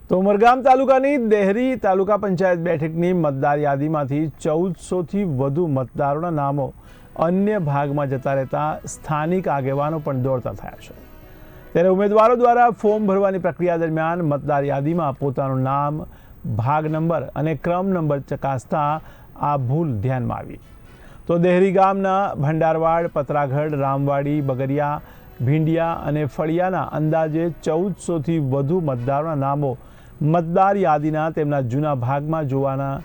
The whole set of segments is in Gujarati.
તો ઉમરગામ તાલુકાની દેહરી તાલુકા પંચાયત બેઠકની મતદાર યાદીમાંથી 1400થી વધુ મતદારોના નામો અન્ય ભાગમાં જતા રહેતા સ્થાનિક આગેવાનો પણ દોડતા થયા છે। ત્યારે ઉમેદવારો દ્વારા ફોર્મ ભરવાની પ્રક્રિયા દરમિયાન મતદાર યાદીમાં પોતાનું નામ, ભાગ નંબર અને ક્રમ નંબર ચકાસતા આ ભૂલ ધ્યાનમાં આવી। તો દેહરી ગામના ભંડારવાડ, પતરાગઢ, રામવાડી, બગરિયા, ભીંડિયા અને ફળિયાના અંદાજે 1400થી વધુ મતદારોના નામો મતદાર યાદીના તેમના જૂના ભાગમાં જોવાના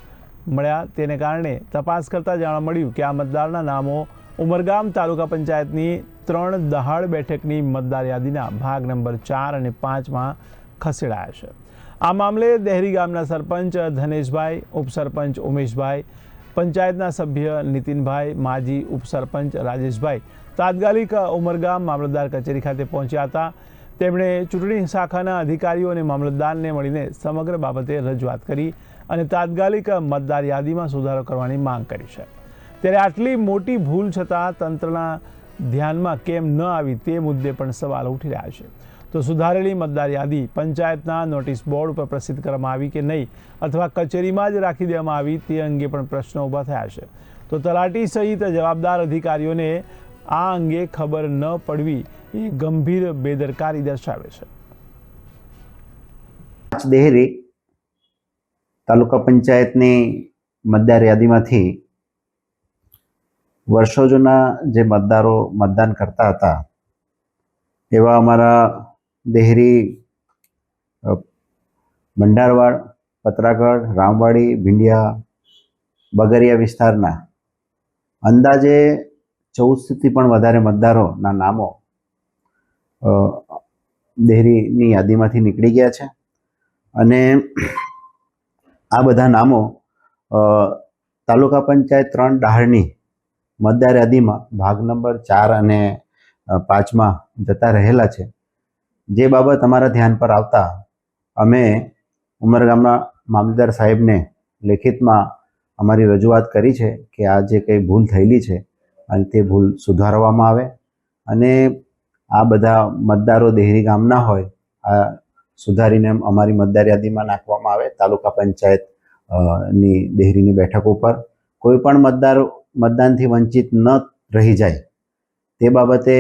મળ્યા। તેને કારણે તપાસ કરતા જાણવા મળ્યું કે આ મતદારના નામો ઉમરગામ તાલુકા પંચાયતની 3 દહાડ બેઠકની મતદાર યાદીના ભાગ નંબર 4 અને 5માં ખસેડાયા છે। આ મામલે દેહરી ગામના સરપંચ ધનેશભાઈ, ઉપસરપંચ ઉમેશભાઈ, પંચાયતના સભ્ય નીતિનભાઈ, માજી ઉપસરપંચ રાજેશભાઈ તાત્કાલિક ઉમરગામ મામલતદાર કચેરી ખાતે પહોંચ્યા હતા। તેમણે ચૂંટણી શાખાના અધિકારીઓ અને મામલતદારને મળીને સમગ્ર બાબતે રજૂઆત કરી અને તાત્કાલિક મતદાર યાદીમાં સુધારો કરવાની માંગ કરી છે। ત્યારે આટલી મોટી ભૂલ છતાં તંત્રના ધ્યાનમાં કેમ ન આવી તે મુદ્દે પણ સવાલ ઉઠી રહ્યા છે। તો સુધારેલી મતદાર યાદી પંચાયતના નોટિસ બોર્ડ ઉપર પ્રસિદ્ધ કરવામાં આવી કે નહીં અથવા કચેરીમાં જ રાખી દેવામાં આવી તે અંગે પણ પ્રશ્નો ઊભા થયા છે। તો તલાટી સહિત જવાબદાર અધિકારીઓને આ અંગે ખબર ન પડવી એ ગંભીર બેદરકારી દર્શાવે છે। દેહરી તાલુકા પંચાયતની મતદાર યાદીમાંથી વર્ષો જૂના જે મતદારો મતદાન કરતા હતા એવા અમારા દેહરી, ભંડારવાડ, પતરાગઢ, રામવાડી, ભીંડિયા, બગરિયા વિસ્તારના અંદાજે 1400થી પણ વધારે મતદારોના નામો દેહરીની યાદીમાંથી નીકળી ગયા છે અને આ બધા નામો તાલુકા પંચાયત 3 દહાડની મતદાર યાદીમાં ભાગ નંબર 4 અને 5માં જતા રહેલા છે। જે બાબત અમારા ધ્યાન પર આવતા અમે ઉમરગામના મામલતદાર સાહેબને લેખિતમાં અમારી રજૂઆત કરી છે કે આ જે કંઈ ભૂલ થયેલી છે અને તે ભૂલ સુધારવામાં આવે અને આ બધા મતદારો દેહરી ગામના હોય આ સુધારીને અમારી મતદાર યાદીમાં નાખવામાં આવે। તાલુકા પંચાયત ની દેહરીની બેઠક ઉપર કોઈ પણ મતદાર મતદાનથી વંચિત ન રહી જાય તે બાબતે